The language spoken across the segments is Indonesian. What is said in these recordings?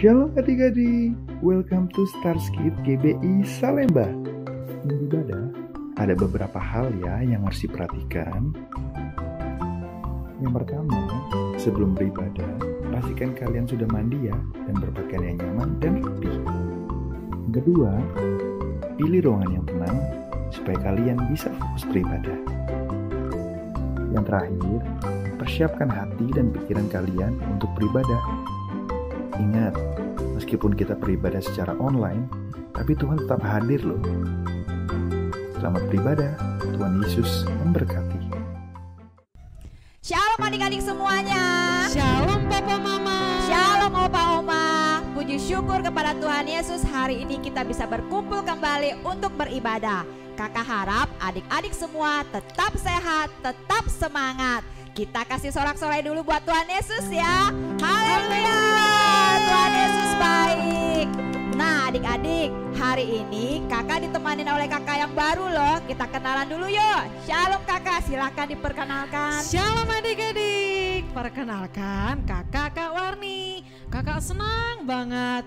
Shalom adik-adik, welcome to Starskid GBI Salemba. Sebelum ibadah, ada beberapa hal yang harus diperhatikan. Yang pertama, sebelum beribadah, pastikan kalian sudah mandi dan berpakaian yang nyaman dan rapi. Yang kedua, pilih ruangan yang tenang supaya kalian bisa fokus beribadah. Yang terakhir, persiapkan hati dan pikiran kalian untuk beribadah. Ingat, meskipun kita beribadah secara online, tapi Tuhan tetap hadir loh. Selamat beribadah, Tuhan Yesus memberkati. Shalom adik-adik semuanya. Shalom Papa Mama. Shalom Opa Oma. Puji syukur kepada Tuhan Yesus, hari ini kita bisa berkumpul kembali untuk beribadah. Kakak harap adik-adik semua tetap sehat, tetap semangat. Kita kasih sorak-sorai dulu buat Tuhan Yesus ya. Haleluya. Tuhan Yesus baik. Nah adik-adik, hari ini kakak ditemani oleh kakak yang baru loh. Kita kenalan dulu yuk. Shalom kakak, silakan diperkenalkan. Shalom adik-adik. Perkenalkan kakak Kak Warni. Kakak senang banget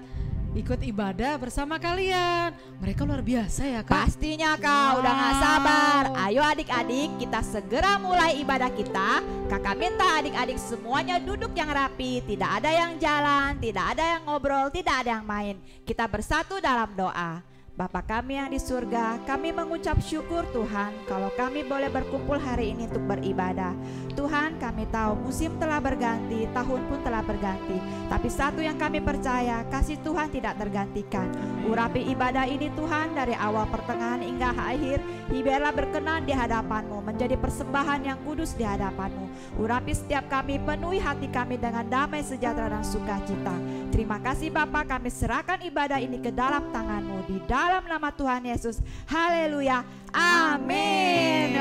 ikut ibadah bersama kalian. Mereka luar biasa ya Kak. Pastinya Kak, udah gak sabar. Ayo adik-adik, kita segera mulai ibadah kita. Kakak minta adik-adik semuanya duduk yang rapi. Tidak ada yang jalan, tidak ada yang ngobrol, tidak ada yang main. Kita bersatu dalam doa. Bapa kami yang di surga, kami mengucap syukur Tuhan kalau kami boleh berkumpul hari ini untuk beribadah. Tuhan, kami tahu musim telah berganti, tahun pun telah berganti, tapi satu yang kami percaya, kasih Tuhan tidak tergantikan. Urapi ibadah ini Tuhan dari awal pertengahan hingga akhir. Biarlah berkenan di hadapan-Mu, menjadi persembahan yang kudus di hadapan-Mu. Urapi setiap kami, penuhi hati kami dengan damai sejahtera dan sukacita. Terima kasih Bapa, kami serahkan ibadah ini ke dalam tangan-Mu, di dalam nama Tuhan Yesus. Haleluya, amin.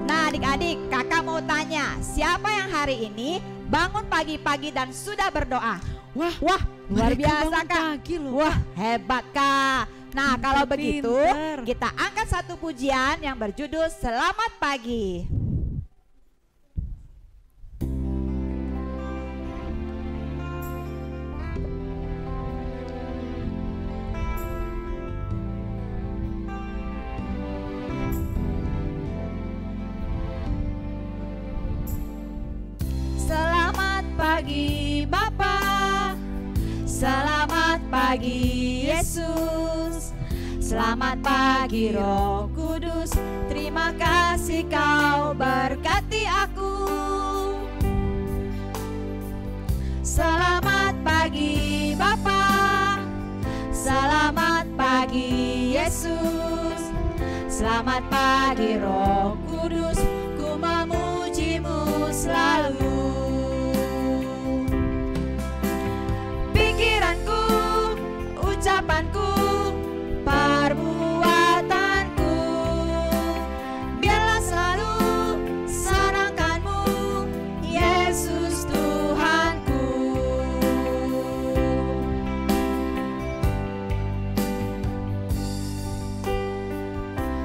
Nah adik-adik, kakak mau tanya, siapa yang hari ini bangun pagi-pagi dan sudah berdoa? Wah, luar biasa Kak. Wah, hebat Kak. Nah kalau begitu, kita angkat satu pujian yang berjudul Selamat Pagi. Selamat pagi Bapa, selamat pagi Yesus, selamat pagi Roh Kudus, terima kasih Kau berkati aku. Selamat pagi Bapa, selamat pagi Yesus, selamat pagi Roh Kudus, ku memuji-Mu selalu. Pikiranku, ucapanku, perbuatanku, biarlah selalu senangkan-Mu, Yesus Tuhanku.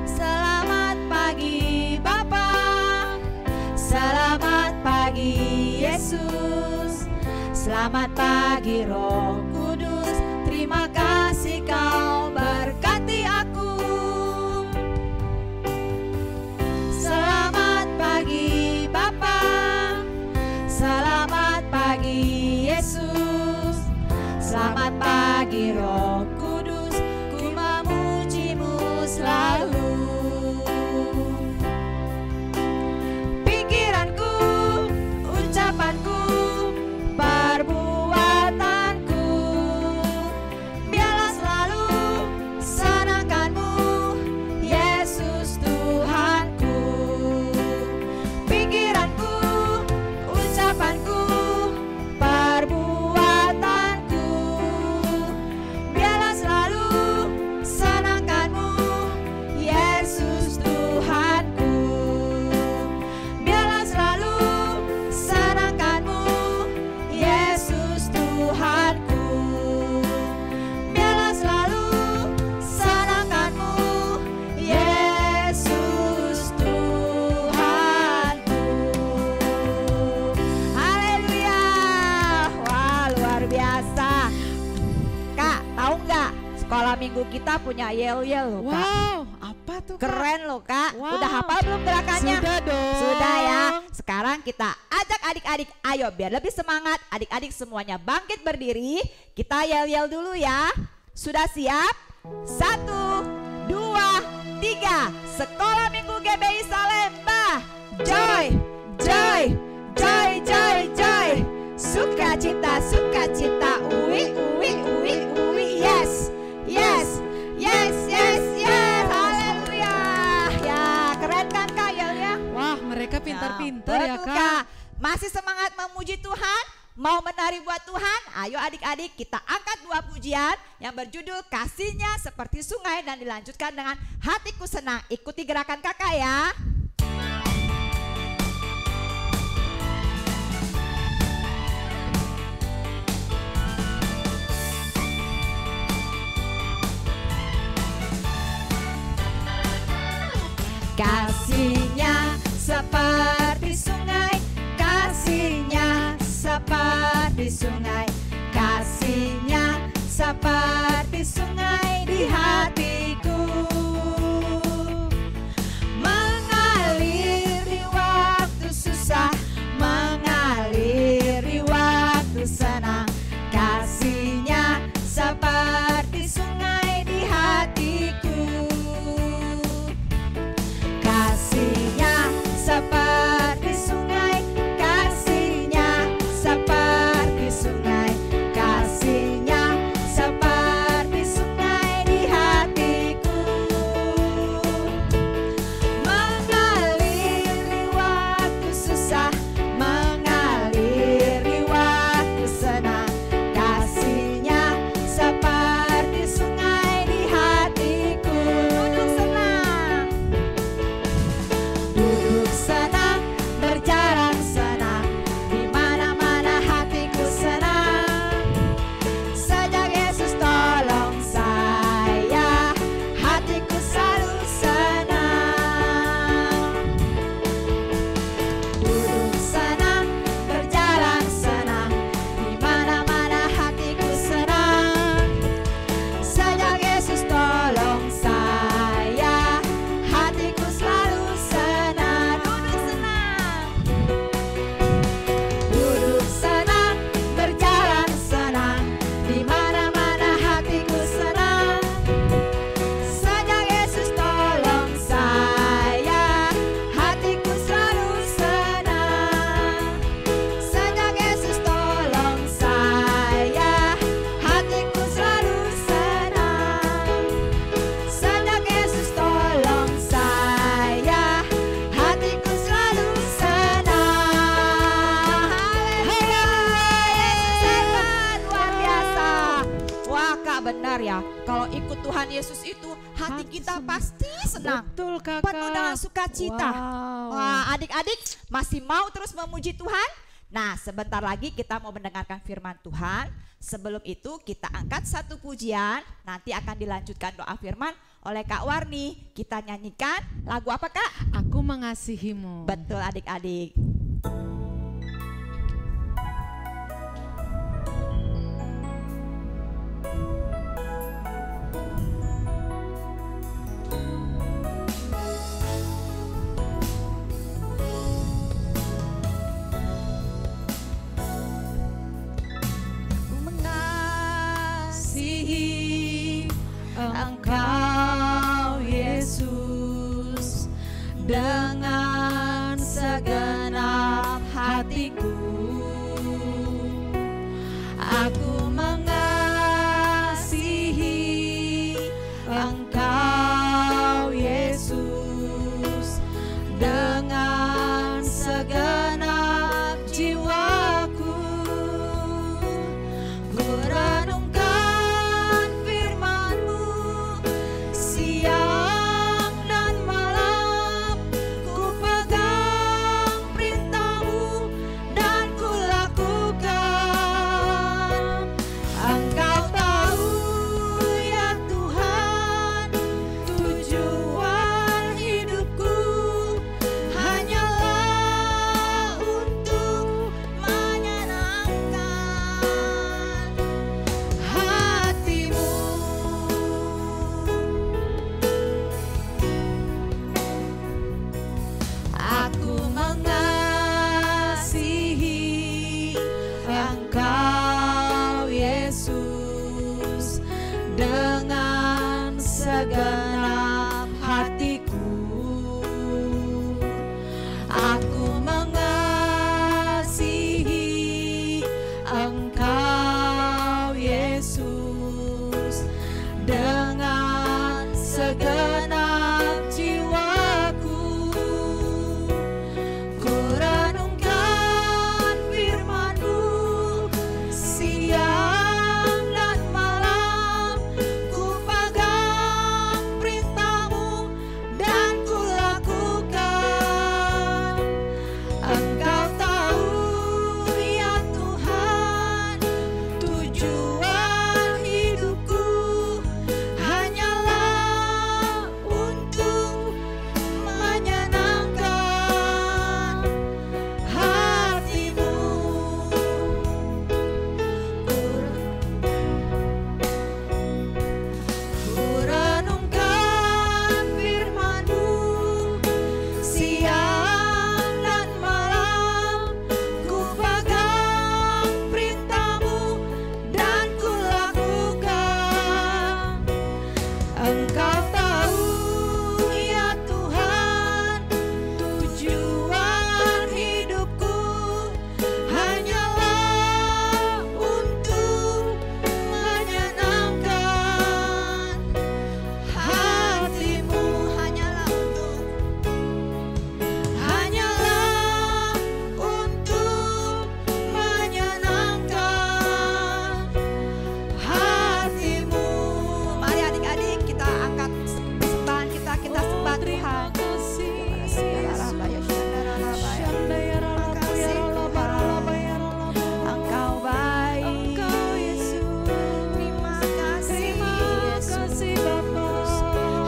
Selamat pagi Bapa, selamat pagi Yesus, selamat pagi Roh Kudus, terima kasih Kau berkati aku. Selamat pagi Bapa, selamat pagi Yesus, selamat pagi Roh Kudus, ku memuji-Mu selalu. Pikiranku, ucapanku, perbuatanku, biarlah selalu senangkan-Mu, Yesus Tuhanku. Pikiranku, ucapanku, perbuatanku, sekolah minggu kita punya yel-yel loh Kak. Wow, apa tuh Kak? Keren loh Kak. Wow. Udah hafal belum gerakannya? Sudah dong. Sudah ya. Sekarang kita ajak adik-adik, ayo biar lebih semangat. Adik-adik semuanya bangkit berdiri. Kita yel-yel dulu ya. Sudah siap? 1, 2, 3. Sekolah Minggu GBI Salemba. Joy, joy, joy, joy, joy. Sukacita, sukacita. Uwi, uwi, uwi, uwi. Yes, yes, yes, yes, yes. Haleluya. Ya, keren kan Kak yelnya? Wah, mereka pintar-pintar ya betul, Kak. Masih semangat memuji Tuhan? Mau menari buat Tuhan? Ayo adik-adik kita angkat 2 pujian yang berjudul Kasihnya Seperti Sungai dan dilanjutkan dengan Hatiku Senang. Ikuti gerakan kakak ya. Kasihnya seperti sungai, kasihnya seperti sungai, kasihnya seperti sungai di hatiku, mengaliri waktu susah, mengaliri waktu senang, kasihnya seperti sungai di hatiku. Kasihnya seperti sungai, kasihnya seperti sungai, kasihnya seperti sungai di hatiku, mengaliri waktu susah, mengaliri waktu senang, kasihnya seperti sungai di hatiku. Duduk senang. Duduk senang, berjalan senang, di mana-mana hatiku senang. Sejak Yesus tolong saya, hatiku selalu senang. Duduk senang, berjalan senang, di mana-mana hatiku senang. Sejak Yesus tolong saya, hatiku selalu senang. Duduk senang, berjalan senang, di mana-mana hatiku senang. Sejak Yesus tolong saya, hatiku selalu senang. Sejak Yesus tolong saya, hatiku selalu senang. Sejak Yesus tolong saya, hatiku selalu senang. Haleluya, Yesus hebat, luar biasa. Wah Kak benar ya, kalau ikut Tuhan Yesus itu hati kita pasti senang, Betul Kakak. penuh dengan sukacita. Wow. Wah adik-adik masih mau terus memuji Tuhan? Nah sebentar lagi kita mau mendengarkan firman Tuhan. Sebelum itu kita angkat 1 pujian, nanti akan dilanjutkan doa firman oleh Kak Warni. Kita nyanyikan lagu apa Kak? Aku mengasihimu. Betul adik-adik. Mengasihi Engkau Yesus dengan segenap hatiku. Aku mengasihi Engkau Yesus dengan segenap jiwaku. Ku renungkan firman-Mu siang dan malam, ku pegang perintah-Mu dan ku lakukan. segenap hatiku. Aku mengasihi Engkau Yesus dengan segenap jiwaku. Ku renungkan firman-Mu siang dan malam, ku pegang perintah-Mu dan ku lakukan. Engkau tahu ya Tuhan, tujuan hidupku hanyalah untuk menyenangkan hati-Mu. Ku renungkan firman-Mu siang dan malam, ku pegang perintah-Mu dan ku lakukan. Engkau tahu ya Tuhan, tujuan hidupku hanyalah untuk menyenangkan hati-Mu. Hanyalah untuk menyenangkan hati-Mu. Mari adik-adik kita angkat persembahan kita sembah Tuhan. Engkau baik, terima kasih Yesus.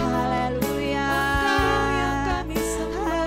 Haleluya, haleluya Tuhan.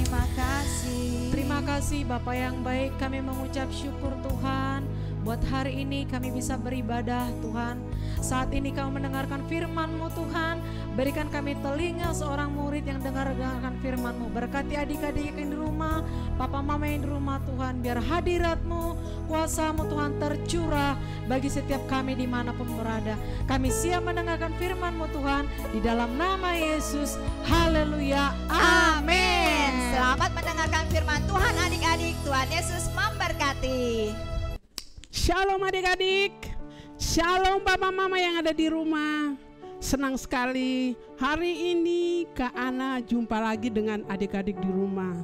Terima kasih. Terima kasih Bapa yang baik, kami mengucap syukur Tuhan. Buat hari ini kami bisa beribadah Tuhan. Saat ini kami mendengarkan firman-Mu Tuhan. Berikan kami telinga seorang murid yang dengarkan firman-Mu. Berkati adik-adik yang di rumah, papa mama yang di rumah Tuhan. Biar hadirat-Mu, kuasa-Mu Tuhan tercurah bagi setiap kami dimanapun berada. Kami siap mendengarkan firman-Mu Tuhan. Di dalam nama Yesus, haleluya, amin. Selamat mendengarkan firman Tuhan adik-adik. Tuhan Yesus memberkati. Shalom adik-adik, shalom papa mama yang ada di rumah. Senang sekali hari ini Kak Ana jumpa lagi dengan adik-adik di rumah.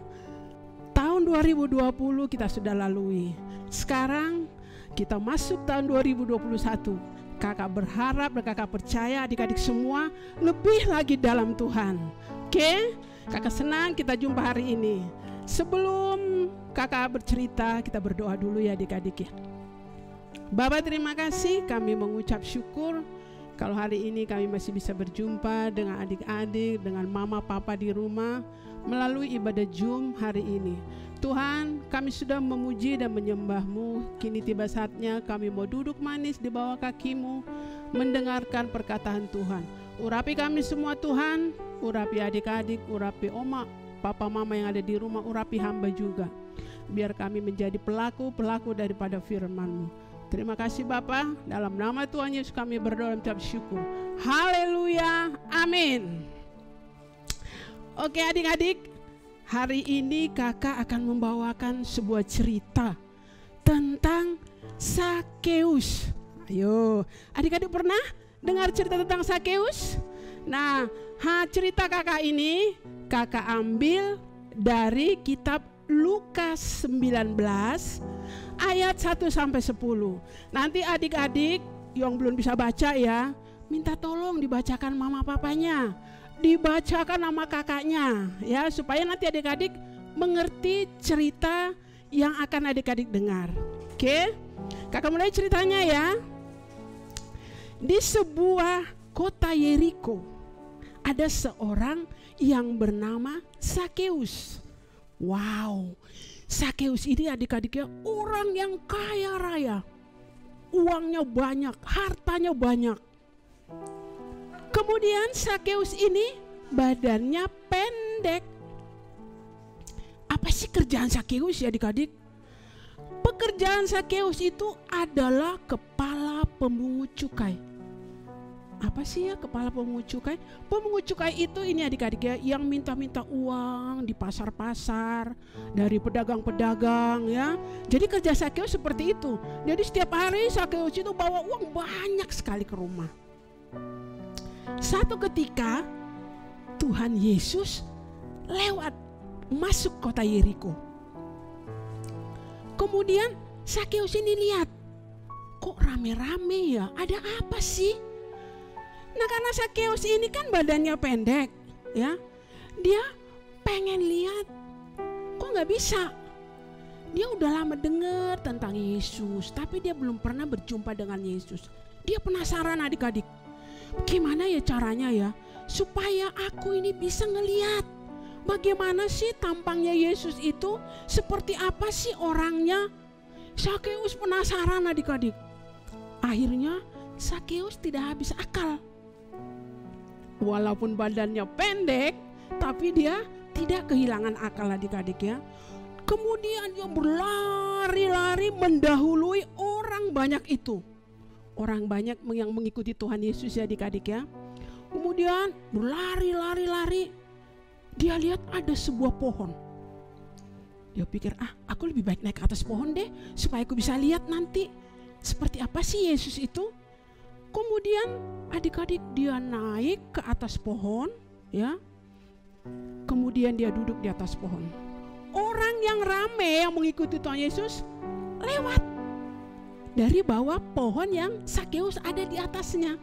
Tahun 2020 kita sudah lalui. Sekarang kita masuk tahun 2021. Kakak berharap dan kakak percaya adik-adik semua lebih lagi dalam Tuhan. Oke? Kakak senang kita jumpa hari ini. Sebelum kakak bercerita, kita berdoa dulu ya adik-adik ya. Bapak terima kasih, kami mengucap syukur kalau hari ini kami masih bisa berjumpa dengan adik-adik, dengan mama papa di rumah melalui ibadah Zoom hari ini. Tuhan, kami sudah memuji dan menyembah-Mu. Kini tiba saatnya kami mau duduk manis di bawah kaki-Mu, mendengarkan perkataan Tuhan. Urapi kami semua Tuhan, urapi adik-adik, urapi oma, papa mama yang ada di rumah, urapi hamba juga. Biar kami menjadi pelaku-pelaku daripada firman-Mu. Terima kasih Bapa, dalam nama Tuhan Yesus kami berdoa dan mengucap syukur. Haleluya, amin. Oke adik-adik, hari ini kakak akan membawakan sebuah cerita tentang Sakeus. Ayo, adik-adik pernah dengar cerita tentang Sakeus? Nah, cerita kakak ini kakak ambil dari kitab Lukas 19 ayat 1-10. Nanti adik-adik yang belum bisa baca ya, minta tolong dibacakan mama papanya, dibacakan nama kakaknya ya, supaya nanti adik-adik mengerti cerita yang akan adik-adik dengar. Oke, kakak mulai ceritanya ya. Di sebuah kota Yeriko ada seorang yang bernama Sakeus. Wow, Sakeus ini adik-adiknya orang yang kaya raya, uangnya banyak, hartanya banyak. Kemudian Sakeus ini badannya pendek. Apa sih kerjaan Sakeus ya adik-adik? pekerjaan Sakeus itu adalah kepala pemungut cukai. Apa sih ya kepala pemungut cukai? Pemungut cukai itu ini adik-adik ya, yang minta-minta uang di pasar-pasar dari pedagang-pedagang ya. Jadi kerja Sakeus seperti itu. Jadi setiap hari Sakeus itu bawa uang banyak sekali ke rumah. Satu ketika Tuhan Yesus lewat masuk kota Yeriko. Kemudian Sakeus ini lihat, kok rame-rame ya? Ada apa sih? Nah, karena Sakeus ini kan badannya pendek, ya, dia pengen lihat, kok nggak bisa. Dia udah lama dengar tentang Yesus, tapi dia belum pernah berjumpa dengan Yesus. Dia penasaran adik-adik, gimana ya caranya ya, supaya aku ini bisa ngelihat bagaimana sih tampangnya Yesus itu, seperti apa sih orangnya. Sakeus penasaran adik-adik. Akhirnya Sakeus tidak habis akal. Walaupun badannya pendek, tapi dia tidak kehilangan akal adik-adik ya. Kemudian dia berlari-lari mendahului orang banyak itu. Orang banyak yang mengikuti Tuhan Yesus ya adik-adik ya. Kemudian berlari-lari, dia lihat ada sebuah pohon. Dia pikir, aku lebih baik naik ke atas pohon deh, supaya aku bisa lihat nanti seperti apa sih Yesus itu. Kemudian adik-adik dia naik ke atas pohon ya. Kemudian dia duduk di atas pohon. Orang yang rame yang mengikuti Tuhan Yesus lewat dari bawah pohon yang Sakeus ada di atasnya.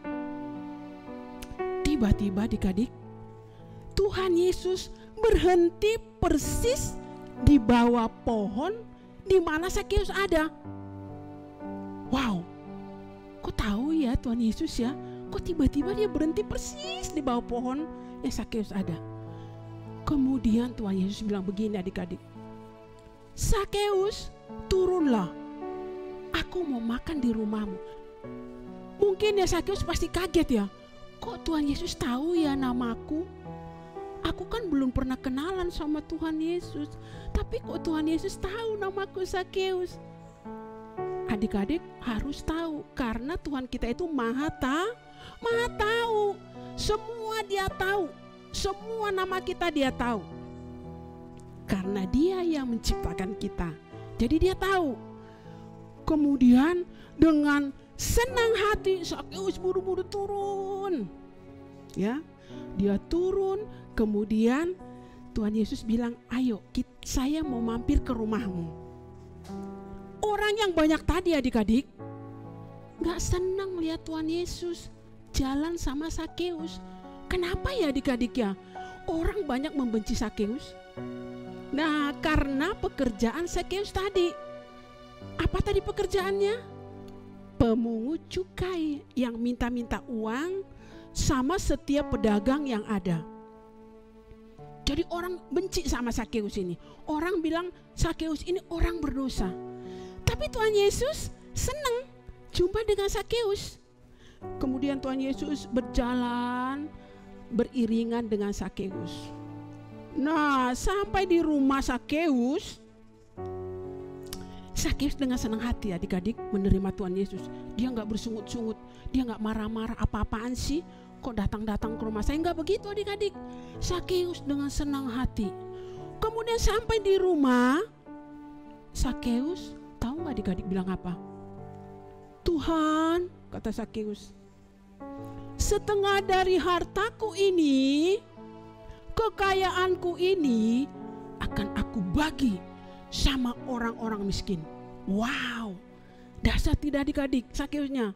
Tiba-tiba adik-adik, Tuhan Yesus berhenti persis di bawah pohon di mana Sakeus ada. Wow, kok tahu ya Tuhan Yesus ya? Kok tiba-tiba dia berhenti persis di bawah pohon yang Sakeus ada? Kemudian Tuhan Yesus bilang begini adik-adik, Sakeus, turunlah, aku mau makan di rumahmu. Mungkin ya Sakeus pasti kaget ya, kok Tuhan Yesus tahu ya namaku? Aku kan belum pernah kenalan sama Tuhan Yesus, tapi kok Tuhan Yesus tahu namaku Sakeus? Adik-adik harus tahu, karena Tuhan kita itu maha tahu. Semua dia tahu, semua nama kita dia tahu. Karena dia yang menciptakan kita, jadi dia tahu. Kemudian dengan senang hati Sakeus buru-buru turun. Ya, dia turun, kemudian Tuhan Yesus bilang, ayo saya mau mampir ke rumahmu. Orang yang banyak tadi adik-adik gak senang melihat Tuhan Yesus jalan sama Sakeus. Kenapa ya adik-adik ya? Orang banyak membenci Sakeus. Nah, karena pekerjaan Sakeus tadi. Apa tadi pekerjaannya? Pemungut cukai yang minta-minta uang sama setiap pedagang yang ada. Jadi orang benci sama Sakeus ini. Orang bilang Sakeus ini orang berdosa. Tapi Tuhan Yesus senang jumpa dengan Sakeus. Kemudian Tuhan Yesus berjalan beriringan dengan Sakeus. Nah, sampai di rumah Sakeus, Sakeus dengan senang hati adik-adik menerima Tuhan Yesus. Dia gak bersungut-sungut, dia gak marah-marah, apa-apaan sih kok datang-datang ke rumah saya. Gak begitu adik-adik. Sakeus dengan senang hati. Kemudian sampai di rumah Sakeus, tahu gak adik-adik bilang apa? Tuhan, kata Sakeus, setengah dari hartaku ini, kekayaanku ini akan aku bagi sama orang-orang miskin. Wow, dahsyat tidak adik-adik Sakeusnya?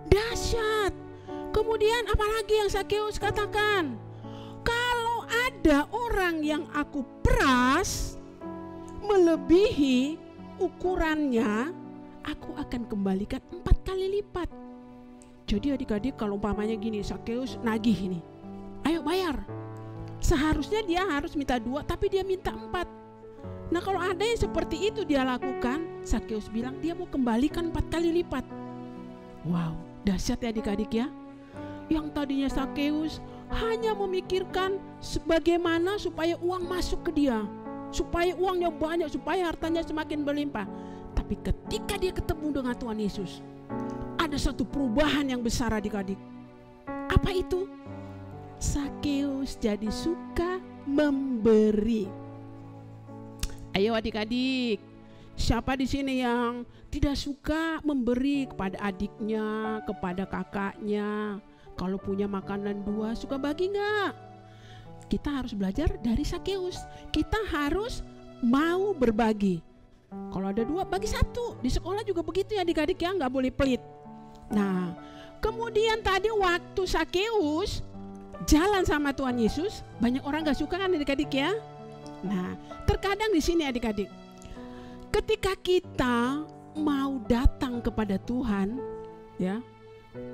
Dahsyat. Kemudian apalagi yang Sakeus katakan? Kalau ada orang yang aku peras melebihi ukurannya, aku akan kembalikan 4 kali lipat. Jadi adik-adik kalau umpamanya gini, Sakeus nagih ini, ayo bayar. Seharusnya dia harus minta 2, tapi dia minta 4. Nah, kalau ada yang seperti itu dia lakukan, Sakeus bilang dia mau kembalikan 4 kali lipat. Wow, dahsyat ya adik-adik ya. Yang tadinya Sakeus hanya memikirkan bagaimana supaya uang masuk ke dia, supaya uangnya banyak, supaya hartanya semakin berlimpah. Tapi Tapi ketika dia ketemu dengan Tuhan Yesus, ada satu perubahan yang besar adik-adik. Apa itu? Sakeus jadi suka memberi. Ayo adik-adik, siapa di sini yang tidak suka memberi kepada adiknya, kepada kakaknya? Kalau punya makanan 2, suka bagi enggak? Kita harus belajar dari Sakeus. Kita harus mau berbagi. Kalau ada 2, bagi 1. Di sekolah juga begitu ya adik-adik ya, nggak boleh pelit. Nah, kemudian tadi waktu Sakeus jalan sama Tuhan Yesus, banyak orang gak suka kan adik-adik ya. Nah, terkadang di sini adik-adik, ketika kita mau datang kepada Tuhan, ya,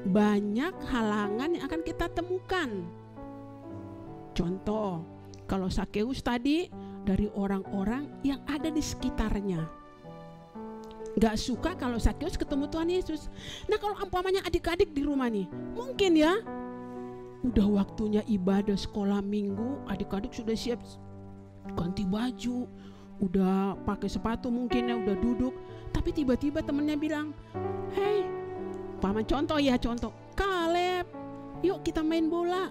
banyak halangan yang akan kita temukan. Contoh, kalau Sakeus tadi dari orang-orang yang ada di sekitarnya. Gak suka kalau Sakeus ketemu Tuhan Yesus. Nah, kalau umpamanya adik-adik di rumah nih, mungkin ya udah waktunya ibadah sekolah minggu, adik-adik sudah siap ganti baju, udah pakai sepatu mungkin ya, udah duduk, tapi tiba-tiba temennya bilang, "Hei, paman," contoh, "Kaleb, yuk kita main bola."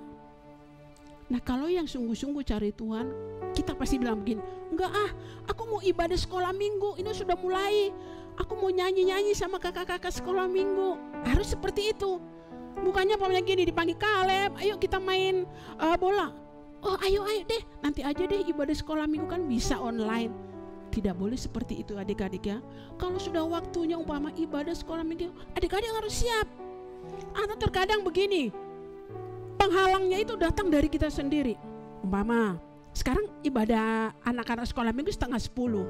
Nah, kalau yang sungguh-sungguh cari Tuhan, kita pasti bilang begini, "Enggak aku mau ibadah sekolah minggu, ini sudah mulai. Aku mau nyanyi-nyanyi sama kakak-kakak sekolah minggu." Harus seperti itu. Bukannya pamannya gini dipanggil, "Kaleb, ayo kita main bola." "Oh, ayo deh, nanti aja deh ibadah sekolah minggu kan bisa online." Tidak boleh seperti itu adik-adik ya. Kalau sudah waktunya umpama ibadah sekolah minggu, adik-adik harus siap. Atau terkadang begini, penghalangnya itu datang dari kita sendiri. Umpama sekarang ibadah anak-anak sekolah minggu 9:30.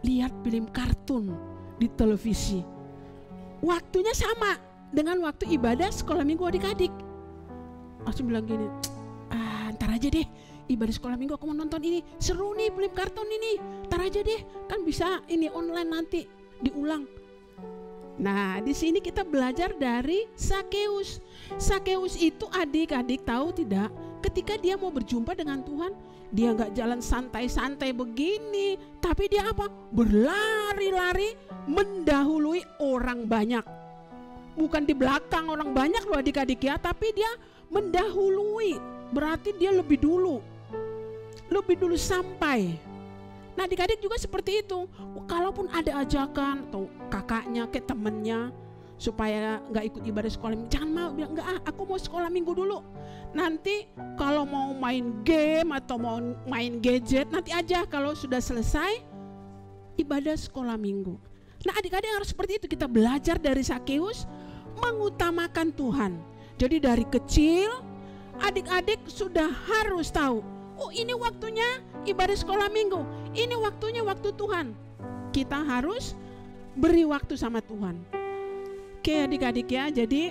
Lihat film kartun di televisi. Waktunya sama dengan waktu ibadah sekolah minggu adik-adik. Langsung bilang gini, "Ntar aja deh, ibadah sekolah minggu aku mau nonton ini. Seru nih film kartun ini. Ntar aja deh, kan bisa ini online nanti diulang." Nah, di sini kita belajar dari Sakeus. Sakeus itu adik-adik tahu tidak? Ketika dia mau berjumpa dengan Tuhan, dia nggak jalan santai-santai begini, tapi dia apa? Berlari-lari mendahului orang banyak. Bukan di belakang orang banyak loh adik-adik ya, tapi dia mendahului. Berarti dia lebih dulu sampai. Nah, adik-adik juga seperti itu. Kalaupun ada ajakan atau kakaknya ke temennya supaya nggak ikut ibadah sekolah minggu, jangan mau bilang, "Nggak aku mau sekolah minggu dulu. Nanti kalau mau main game atau mau main gadget nanti aja kalau sudah selesai ibadah sekolah minggu." Nah, adik-adik harus seperti itu. Kita belajar dari Sakeus mengutamakan Tuhan. Jadi dari kecil adik-adik sudah harus tahu, ini waktunya ibadah sekolah minggu, ini waktunya waktu Tuhan. Kita harus beri waktu sama Tuhan. Oke adik-adik ya, jadi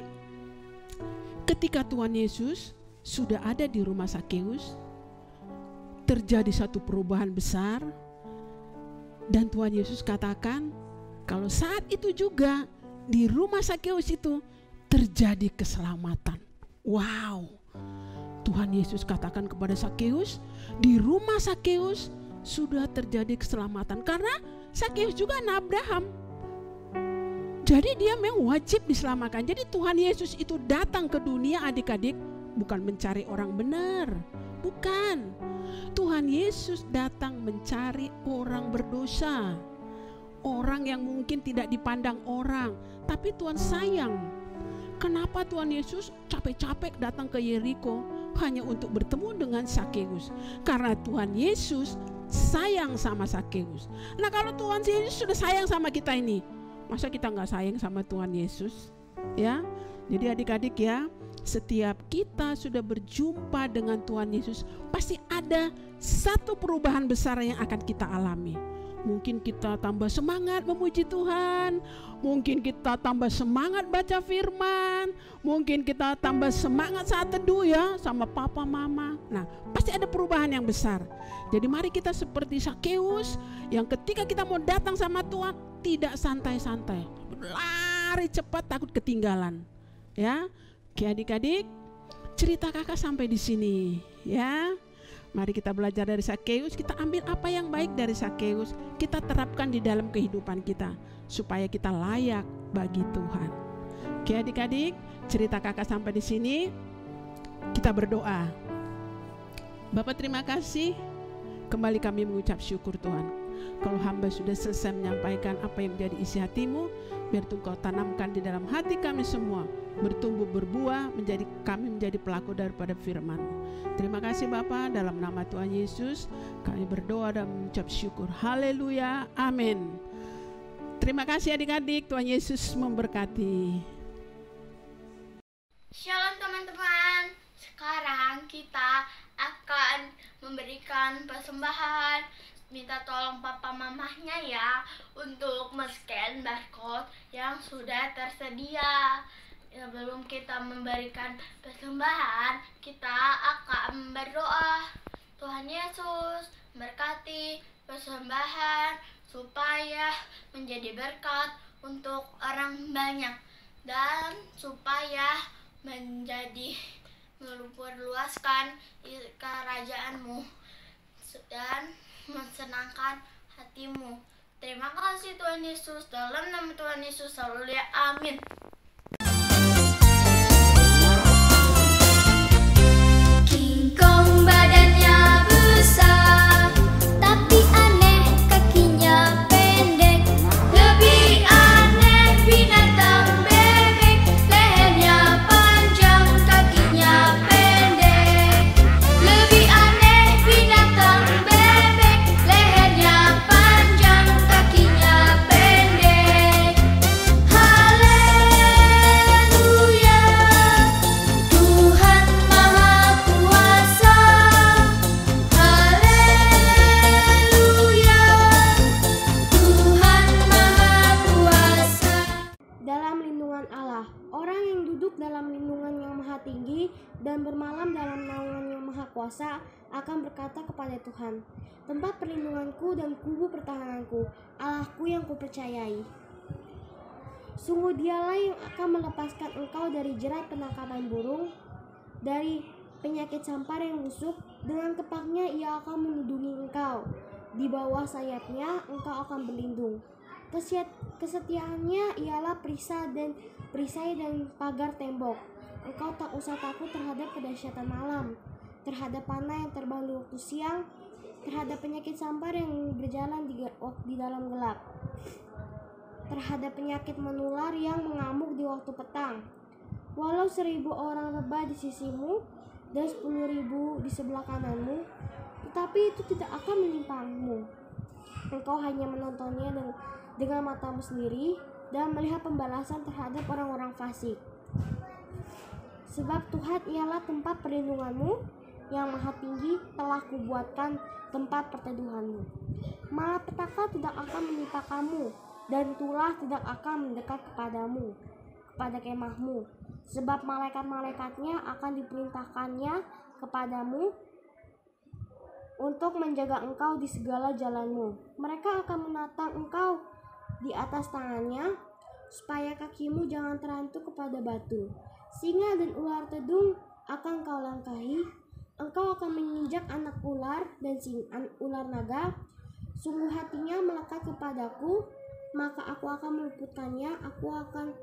ketika Tuhan Yesus sudah ada di rumah Sakeus, terjadi satu perubahan besar. Dan Tuhan Yesus katakan, kalau saat itu juga di rumah Sakeus itu terjadi keselamatan. Wow, Tuhan Yesus katakan kepada Sakeus, di rumah Sakeus sudah terjadi keselamatan. Karena Sakeus juga anak Abraham, jadi dia memang wajib diselamatkan. Jadi Tuhan Yesus itu datang ke dunia adik-adik bukan mencari orang benar, bukan. Tuhan Yesus datang mencari orang berdosa, orang yang mungkin tidak dipandang orang, tapi Tuhan sayang. Kenapa Tuhan Yesus capek-capek datang ke Yeriko hanya untuk bertemu dengan Sakeus? Karena Tuhan Yesus sayang sama Sakeus. Nah, kalau Tuhan Yesus sudah sayang sama kita ini, masa kita nggak sayang sama Tuhan Yesus? Ya, jadi adik-adik ya, setiap kita sudah berjumpa dengan Tuhan Yesus, pasti ada satu perubahan besar yang akan kita alami. Mungkin kita tambah semangat memuji Tuhan, mungkin kita tambah semangat baca firman, mungkin kita tambah semangat saat teduh ya sama papa mama. Nah, pasti ada perubahan yang besar. Jadi mari kita seperti Sakeus yang ketika kita mau datang sama Tuhan tidak santai-santai, lari cepat takut ketinggalan. Ya, oke adik-adik, cerita kakak sampai di sini ya. Mari kita belajar dari Sakeus, kita ambil apa yang baik dari Sakeus, kita terapkan di dalam kehidupan kita supaya kita layak bagi Tuhan. Oke adik-adik, cerita kakak sampai di sini. Kita berdoa. Bapak terima kasih, kembali kami mengucap syukur Tuhan. Kalau hamba sudah selesai menyampaikan apa yang menjadi isi hatimu, biar Engkau tanamkan di dalam hati kami semua, bertumbuh berbuah, kami menjadi pelaku daripada firman. Terima kasih Bapa, dalam nama Tuhan Yesus kami berdoa dan mengucap syukur. Haleluya, amin. Terima kasih adik-adik, Tuhan Yesus memberkati. Shalom teman-teman, sekarang kita akan memberikan persembahan. Minta tolong papa mamahnya ya untuk men-scan barcode yang sudah tersedia. Sebelum kita memberikan persembahan, kita akan berdoa. Tuhan Yesus berkati persembahan supaya menjadi berkat untuk orang banyak dan supaya menjadi meluaskan kerajaan-Mu dan mensenangkan hatimu. Terima kasih Tuhan Yesus, dalam nama Tuhan Yesus, haleluya, amin. King Kong badannya besar, tapi aneh kakinya pendek. Lebih aneh binatang bebek, lehernya panjang, kakinya pendek. Lebih aneh binatang bebek, lehernya panjang, kakinya pendek. Haleluya, Tuhan Maha Kuasa. Haleluya, Tuhan Maha Kuasa. Dalam lindungan Allah, orang yang duduk dalam lindungan yang maha tinggi dan bermalam dalam naungan yang maha kuasa akan berkata kepada Tuhan, tempat perlindunganku dan kubu pertahananku, Allahku yang kupercayai. Sungguh dialah yang akan melepaskan engkau dari jerat penangkapan burung, dari penyakit sampar yang busuk. Dengan kepaknya ia akan melindungi engkau, di bawah sayapnya engkau akan berlindung. Kesetiaannya ialah perisai dan pagar tembok. Engkau tak usah takut terhadap kedahsyatan malam, terhadap panah yang terbang di waktu siang, terhadap penyakit sampar yang berjalan di dalam gelap, terhadap penyakit menular yang mengamuk di waktu petang. Walau 1.000 orang rebah di sisimu dan 10.000 di sebelah kananmu, tetapi itu tidak akan menimpamu. Engkau hanya menontonnya dengan matamu sendiri dan melihat pembalasan terhadap orang-orang fasik. Sebab Tuhan ialah tempat perlindunganmu, yang maha tinggi telah kubuatkan tempat perteduhanmu. Malapetaka tidak akan menimpa kamu, dan tulah tidak akan mendekat kepadamu, kepada kemahmu. Sebab malaikat-malaikatnya akan diperintahkannya kepadamu untuk menjaga engkau di segala jalanmu. Mereka akan menatang engkau di atas tangannya, supaya kakimu jangan terantuk kepada batu. Singa dan ular tedung akan kau langkahi. Engkau akan menginjak anak ular dan ular naga. Sungguh hatinya melekat kepadaku, maka aku akan meluputkannya. Aku akan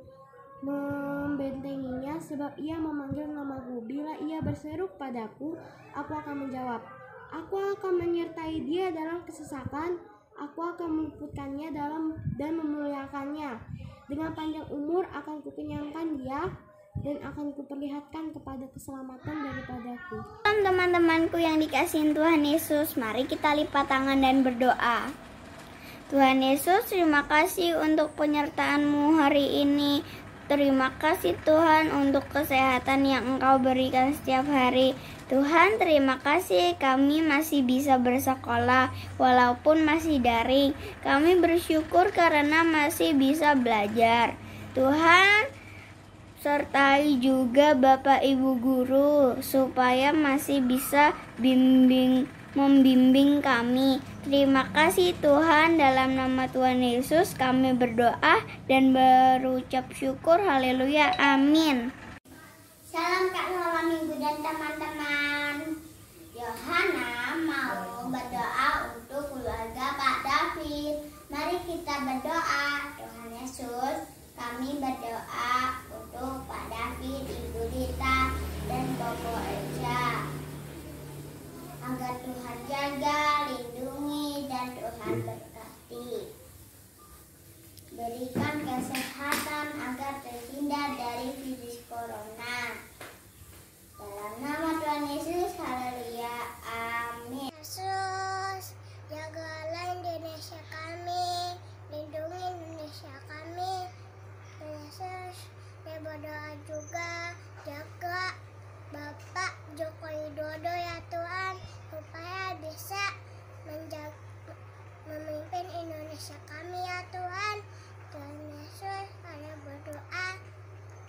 membentenginya, sebab ia memanggil namaku. Bila ia berseru padaku, aku akan menjawab. Aku akan menyertai dia dalam kesesakan. Aku akan meluputkannya dan memuliakannya. Dengan panjang umur akan kukenyangkan dia, dan akan kuperlihatkan kepada keselamatan daripadaku. Teman-temanku yang dikasihi Tuhan Yesus, mari kita lipat tangan dan berdoa. Tuhan Yesus, terima kasih untuk penyertaan-Mu hari ini. Terima kasih Tuhan untuk kesehatan yang Engkau berikan setiap hari. Tuhan, terima kasih kami masih bisa bersekolah walaupun masih daring. Kami bersyukur karena masih bisa belajar. Tuhan, sertai juga Bapak Ibu guru supaya masih bisa membimbing kami. Terima kasih Tuhan, dalam nama Tuhan Yesus kami berdoa dan berucap syukur. Haleluya, amin. Salam Kak Nola Minggu dan teman-teman. Yohana kita berdoa. Tuhan Yesus, kami berdoa untuk Pak David, Ibu Dita, dan Bobo Elsa, agar Tuhan jaga, lindungi, dan Tuhan berkati. Berikan kesehatan agar terhindar dari virus corona. Dalam nama Tuhan Yesus, haleluya, amin. Yesus, jagalah Indonesia kami, lindungi Indonesia kami. Yesus, saya berdoa juga, jaga Bapak Joko Widodo ya Tuhan, supaya bisa memimpin Indonesia kami ya Tuhan. Tuhan Yesus, saya berdoa,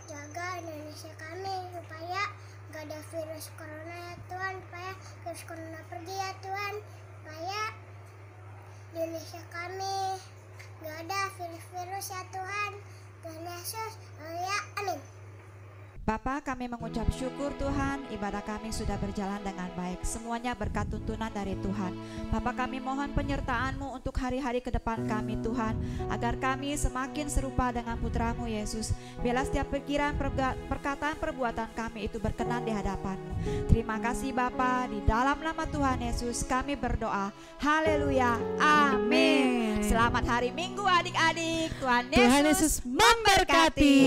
jaga Indonesia kami supaya gak ada virus corona ya Tuhan, supaya virus corona pergi ya Tuhan, supaya di Indonesia kami gak ada virus-virus ya Tuhan. Tuhan Yesus, haleluya, amin. Bapa, kami mengucap syukur Tuhan, ibadah kami sudah berjalan dengan baik. Semuanya berkat tuntunan dari Tuhan. Bapa, kami mohon penyertaan-Mu untuk hari-hari ke depan kami Tuhan, agar kami semakin serupa dengan Putra-Mu Yesus. Biarlah setiap pikiran, perkataan, perbuatan kami itu berkenan di hadapan-Mu. Terima kasih Bapa, di dalam nama Tuhan Yesus kami berdoa. Haleluya, amin. Selamat hari Minggu adik-adik. Tuhan Yesus memberkati.